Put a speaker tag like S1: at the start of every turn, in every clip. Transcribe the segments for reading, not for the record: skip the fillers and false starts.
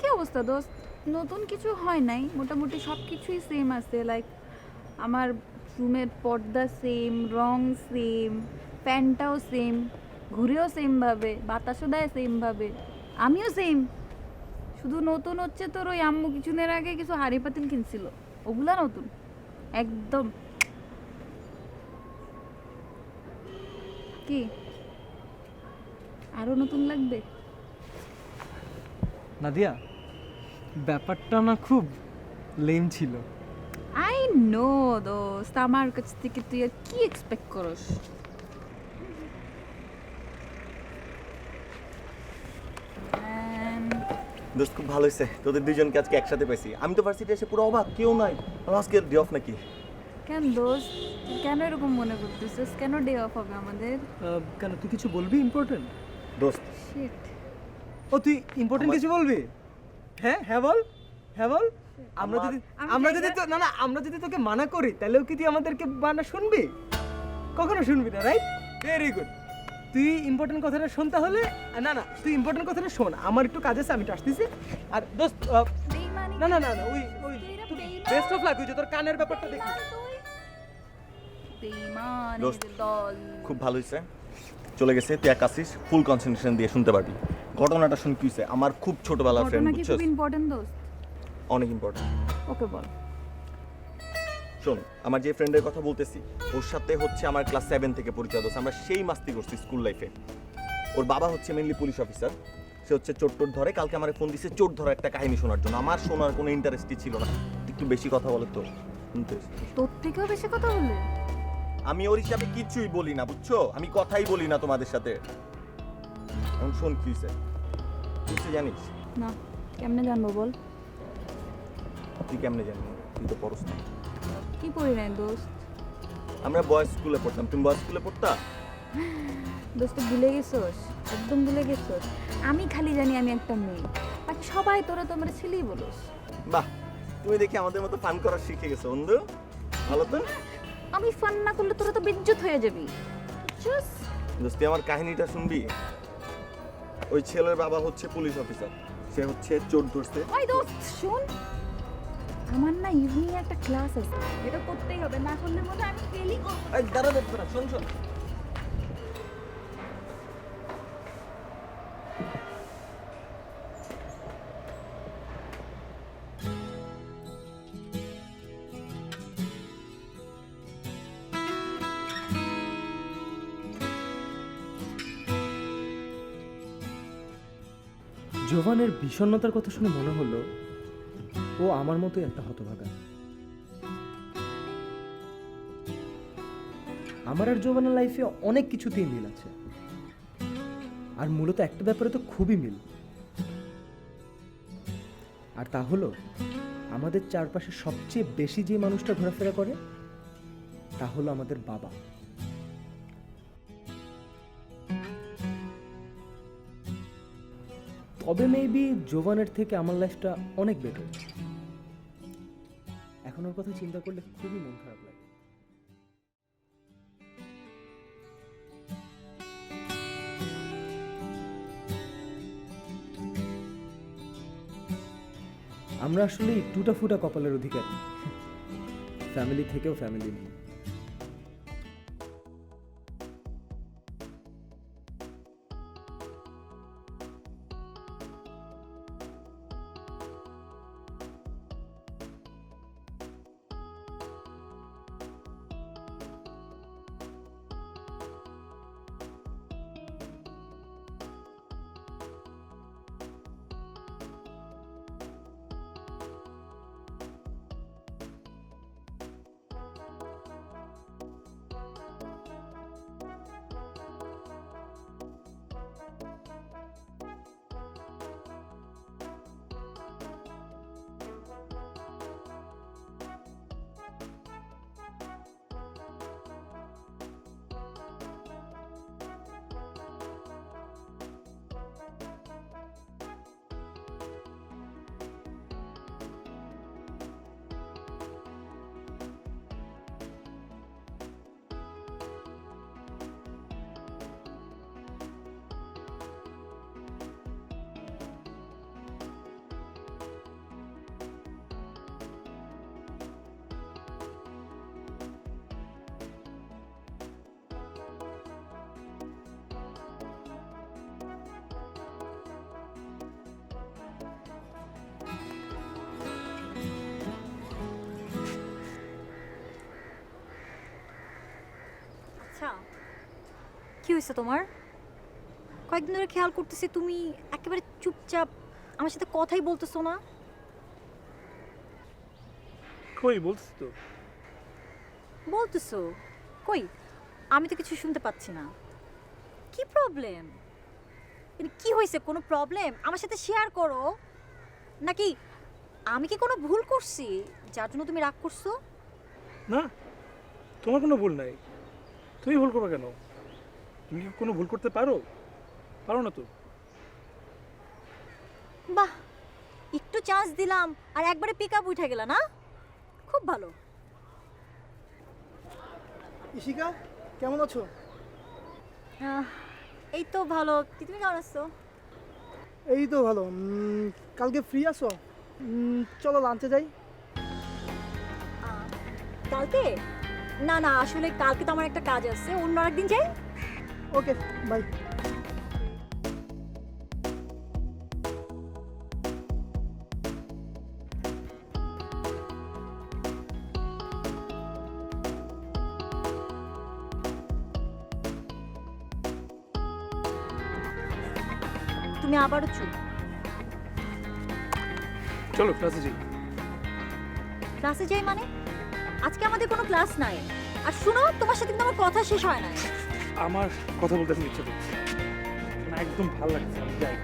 S1: অবস্থা দোস্ত? নতুন কিছু হয় নাই, মোটামুটি সব কিছুই সেম আছে। লাইক আমার রুমের পর্দা সেম, রং সেম, ফ্যানটাও সেম, ঘুরেও সেমভাবে, বাতাসও দেয় সেমভাবে, আমিও সেম। শুধু নতুন হচ্ছে তোর ওই আম্মু কিছুদিনের আগে কিছু হাঁড়ি পাতিল কিনছিল, ওগুলা নতুন একদম। কি আরো নতুন লাগবে?
S2: নাদিয়া, ব্যাপারটা না খুব লেম ছিল।
S1: আই নো দোস্ত, আমার কাছ থেকে তুই আর কি এক্সপেক্ট করস?
S3: দোস্ত খুব ভালো হয়েছে তোদের দুইজনকে আজকে একসাথে পেয়েছি। আমি তো ভার্সিটি এসে পুরো অবাক, কেউ নাই। আমার আজকে ডে অফ নাকি?
S1: কেন দোস্ত, কেন এরকম মনে করতেছিস? কেন ডে অফ হবে আমাদের?
S2: কেন, তুই কিছু বলবি ইম্পর্টেন্ট?
S3: দোস্ত
S1: শিট।
S2: ও তুই ইম্পর্টেন্ট
S3: আমার-
S2: কিছু বলবি? হ্যাঁ হ্যাঁ বল, হ্যাঁ বল। আমরা যদি
S1: আমি
S2: আমরা যদি
S1: জায়গা-
S2: তো না না আমরা যদি তোকে মানা করি তাহলেও কি তুই আমাদেরকে মানা শুনবি? কখনো শুনবি না, রাইট? Very good. তুই ইম্পর্টেন্ট কথাটা শুনতে হলে না না তুই ইম্পর্টেন্ট কথাটা শোন। আমার একটু কাজ আছে, আমি তো আসতেছি। আর দোস্ত
S1: বেইমানি
S2: না না না না ওই ওই
S1: তুই না বেইমান।
S2: বেস্ট অফ লাক, ওই যে তোর কানের ব্যাপারটা দেখি।
S1: বেইমান
S3: দোস্ত,
S1: দল।
S3: খুব ভালো হয়েছে চলে গেছে। তুই এক আসিস, ফুল কনসেন্ট্রেশন দিয়ে শুনতে পারবি। ঘটনাটা শুন কি হয়েছে। আমার খুব ছোটবেলার ফ্রেন্ড,
S1: ঘটনা কি
S3: বুঝছস?
S1: খুব ইম্পর্টেন্ট দোস্ত?
S3: অনেক ইম্পর্টেন্ট।
S1: ওকে বল।
S3: শোন, আমার যে ফ্রেন্ডের কথা বলতেছি ওর সাথে হচ্ছে আমার ক্লাস 7 থেকে পরিচয়। দোস্ত আমরা সেই মাস্তি করছি স্কুল লাইফে। ওর বাবা হচ্ছে মেইনলি পুলিশ অফিসার, সে হচ্ছে চোর টোর ধরে। কালকে আমার ফোন দিছে চোর ধরা একটা কাহিনী শোনার জন্য। আমার শোনার কোনো ইন্টারেস্টই ছিল না। একটু বেশি কথা বলে তো শুনতে।
S1: তোর থেকেও বেশি কথা বললে?
S3: আমি ওর হিসাবে কিছুই বলি না, বুঝছো? আমি কথাই বলি না তোমাদের সাথে। এখন শোন কি হয়েছে। কিছু জানিস?
S1: না, কেমনে জানবো বল?
S3: তুই কেমনে জানবি? তুই তো পড়স না।
S1: কি পড়ি নাই দোস্ত?
S3: আমরা বয়েজ স্কুলে পড়তাম। তুমি বয়েজ স্কুলে পড়তা?
S1: দোস্ত ভুলে গেছোস, একদম ভুলে গেছোস। আমি খালি জানি আমি একটা মেয়ে, বাকি সবাই তোরা তো আমার ছেলেই বলোস।
S3: বাহ, তুমি দেখি আমাদের মতো ফান করা শিখে গেছো বন্ধু। ভালো তো।
S1: আমি ফান না করলে তোরা তো বেজ্জত হয়ে যাবি, বুঝছস?
S3: দোস্তি আমার কাহিনীটা শুনবি? ওই ছেলের বাবা হচ্ছে পুলিশ অফিসার, সে হচ্ছে চোর ধরছে।
S1: ওই দোস্ত শুন, আমার না ইভিনিং একটা ক্লাস আছে, এটা করতেই হবে, না করলে মনে হয় আমি ফেলই করব।
S3: এই দাঁড়া দাঁড়া দাঁড়া, শোন শোন।
S2: জোভানের বিষণ্ণতার কথা শুনে মনে হলো ও আমার মতোই একটা হতভাগা। আমার আর জোভানের লাইফে অনেক কিছুতেই মিল আছে, আর মূলত একটা ব্যাপারে তো খুবই মিল, আর তা হলো আমাদের চারপাশে সবচেয়ে বেশি যে মানুষটা ঘোরাফেরা করে তা হলো আমাদের বাবা। তবে মেবি জোভানের থেকে আমার লাইফটা অনেক বেটার। এখন ওর কথা চিন্তা করলে খুবই মন খারাপ লাগে। আমরা আসলে টুটা ফুটা কপালের অধিকারী, ফ্যামিলি থেকেও ফ্যামিলি নেই।
S4: কি হয়েছে তোমার? কয়েকদিন ধরে খেয়াল করতেছি তুমি একেবারে চুপচাপ, আমার সাথে কথাই বলতেছো না।
S5: কই বলছিস তো?
S4: বলতেছো কই? আমি তো কিছু শুনতে পাচ্ছি না। কি প্রবলেম? কি হয়েছে? কোনো প্রবলেম আমার সাথে শেয়ার করো। নাকি আমি কি কোনো ভুল করছি যার জন্য তুমি রাগ করছো?
S5: না, তোমার কোনো ভুল নাই। তুমি ভুল করবে কেন? তুমি কি কোনো ভুল করতে পারো? পারো না তো।
S4: বাহ, একটু চান্স দিলাম আর একবারে পিক আপ উঠে গেল না? খুব ভালো।
S6: ইশিকা, কেমন আছো?
S4: এই তো ভালো। তুমি কেমন আছো?
S6: এই তো ভালো। কালকে ফ্রি আছো? চলো লাঞ্চে যাই।
S4: কালকে? না না, আসলে কালকে তো আমার একটা কাজ আছে, অন্য একদিন যাই।
S6: ওকে, বাই।
S4: তুমি আবারও চুপ।
S5: চলো ক্লাসে যাই।
S4: ক্লাসে যাই মানে? আজকে আমাদের কোনো ক্লাস নাই। আর শুনো, তোমার সাথে কিন্তু আমার কথা শেষ হয় না।
S5: আমার কথা বলতে এখন ইচ্ছা করছে না, একদম ভালো লাগছে। আমি যাই।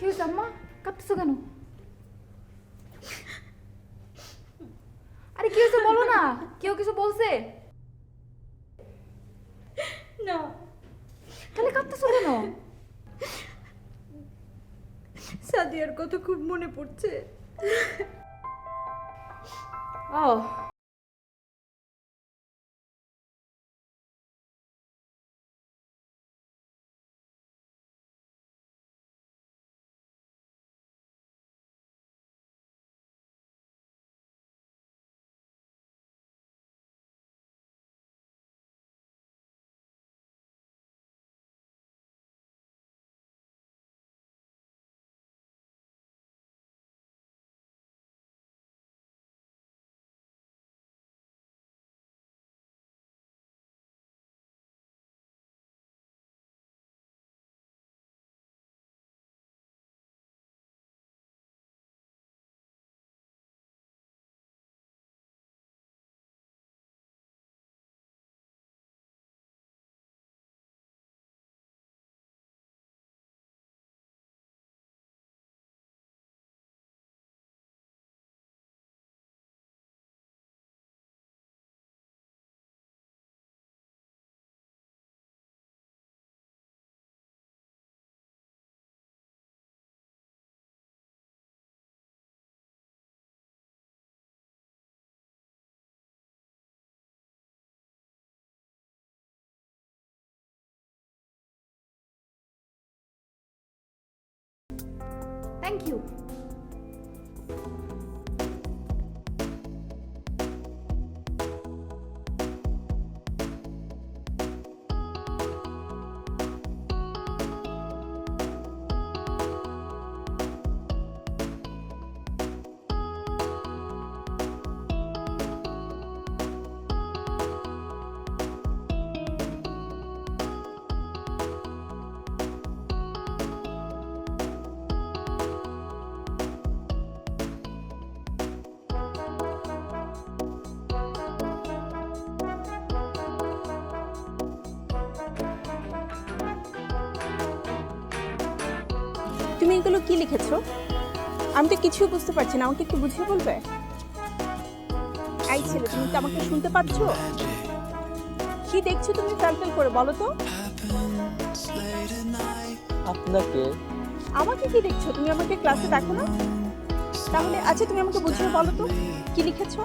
S1: কি হয়েছে আম্মা? কাঁদতেছো কেন? আরে কি হয়েছে বলো না। কেউ কিছু বলছে?
S4: না।
S1: তাহলে কাঁদতেছো কেন?
S4: সাদিয়ার কথা খুব মনে পড়ছে।
S1: ও থ্যাংক ইউ।
S7: তুমি এগুলো কি লিখেছো? আমি তো কিছুই বুঝতে পারছি না, আমাকে একটু বুঝিয়ে বলবে? এই ছেলে, তুমি কি আমাকে শুনতে পাচ্ছ? কি দেখছো তুমি ফ্যালফেল করে, বলো তো?
S8: আপনাকে।
S7: আমাকে কি দেখছো? তুমি আমাকে ক্লাসে দেখো না? তাহলে আচ্ছা, তুমি আমাকে বুঝিয়ে বলো তো কি লিখেছো?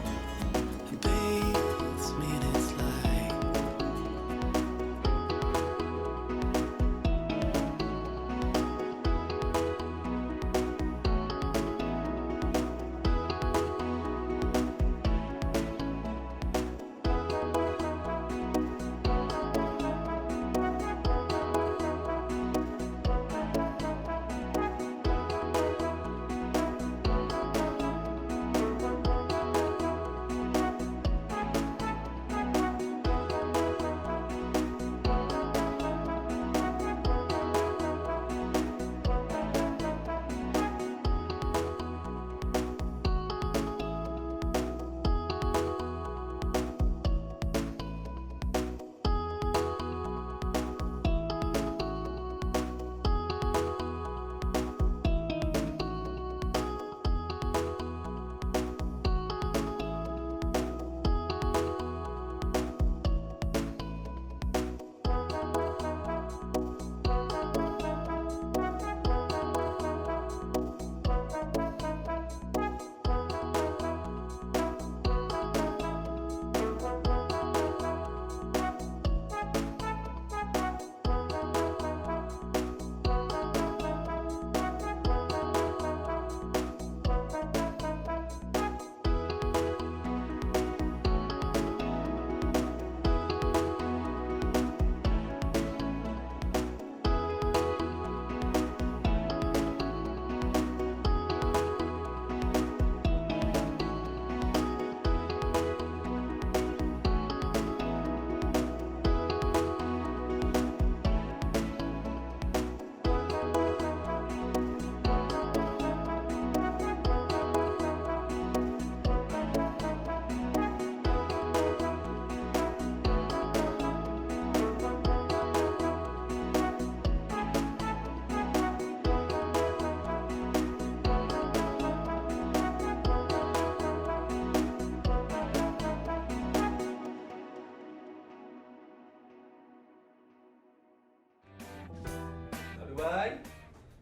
S9: দাদু ভাই,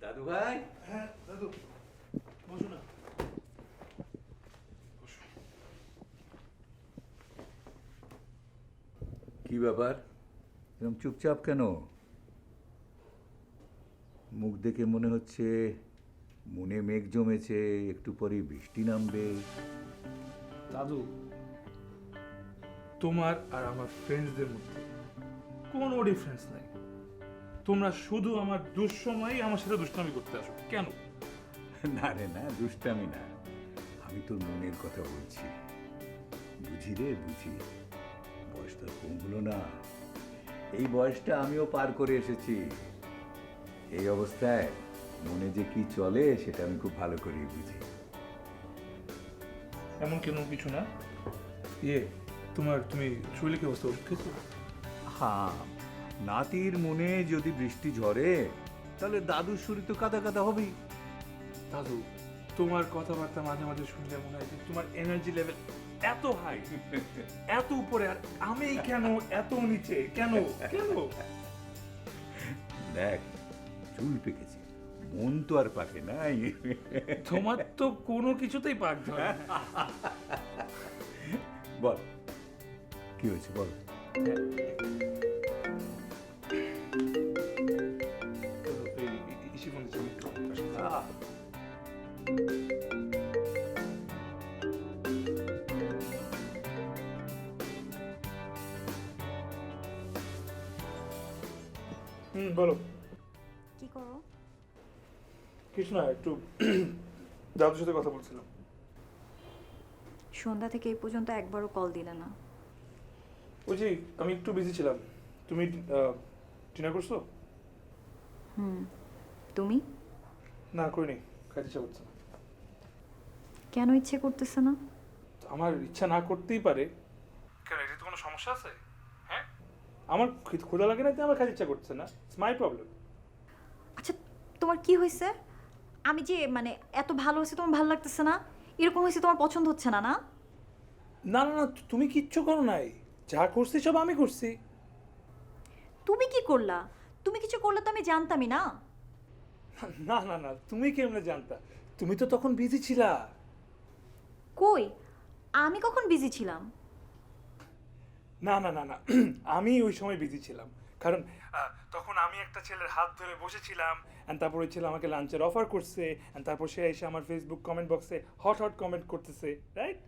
S9: দাদু ভাই।
S5: হ্যাঁ দাদু, বসো না।
S9: কি ব্যাপার, এরকম চুপচাপ কেন? মুখ দেখে মনে হচ্ছে মনে মেঘ জমেছে, একটু পরেই বৃষ্টি নামবে।
S5: দাদু, তোমার আর আমার ফ্রেন্ডসদের মধ্যে কোনো ডিফারেন্স নাই। তোমরা শুধু আমার দুঃসময়ে আমার সাথে দুষ্টামি করতে আসো কেন?
S9: না রে না, দুষ্টামি না, আমি তোর মনের কথা বলছি। বুঝি রে, বুঝি। বয়সটা কম হলো না, এই বয়সটা আমিও পার করে এসেছি। এই অবস্থায় মনে যে কি চলে সেটা আমি খুব ভালো করেই বুঝি।
S5: এমন কেন কিছু না। তুমি শরীরে কি অবস্থা, ওষুধ খেয়েছো?
S9: হ্যাঁ, নাতির মনে যদি বৃষ্টি ঝরে তাহলে দাদুর শরীর তো কাদা কাদা হবেই।
S5: দাদু, তোমার কথাবার্তা মাঝে মাঝে শুনলে মনে হয় যে তোমার এনার্জি লেভেল এত হাই, এত উপরে, আর আমি কেন এত নিচে? কেন কেন?
S9: দেখ, চুল পেকেছে, মন তো আর পাকে নাই।
S5: তোমার তো কোনো কিছুতেই পাক ধরে না।
S9: বল, কি হয়েছে বল।
S5: বলো।
S4: কি করো?
S5: কিছু না, একটু দাদুর সাথে কথা বলছিলাম।
S4: সন্ধ্যা থেকে এই পর্যন্ত একবারও কল দিলে না।
S5: ওই যে আমি একটু বিজি ছিলাম। তুমি ডিনার করছো?
S4: তুমি?
S5: না, করিনি, খাইতে ইচ্ছা করছে না।
S4: কেন ইচ্ছে করতেছে না?
S5: আমার ইচ্ছা না করতেই পারে। কেন, এটা তো কোনো সমস্যা আছে? হ্যাঁ, আমার ক্ষুধা লাগে না, আমার খাইতে ইচ্ছা করছে না। It's my problem.
S4: আচ্ছা, তোমার কি হয়েছে? আমি যে মানে এত ভালো হয়েছে তোমার ভালো লাগতেছে না, এরকম হয়েছে তোমার পছন্দ হচ্ছে না না?
S5: না না না, তুমি কিচ্ছু করো নাই, যা করছি সব আমি করছি।
S4: তুমি কি করলা? তুমি কিছু করলে তো আমি জানতামই না।
S5: না না না, তুমি কেমনে জানতা? তুমি তো তখন বিজি ছিলা।
S4: কই, আমি কখন বিজি ছিলাম?
S5: না না না না, আমি ওই সময় বিজি ছিলাম, কারণ তখন আমি একটা ছেলের হাত ধরে বসেছিলাম, and তারপর ওই ছেলে আমাকে লাঞ্চের অফার করছে, and তারপর সে এসে আমার ফেসবুক কমেন্ট বক্সে হট হট কমেন্ট করতেছে, রাইট?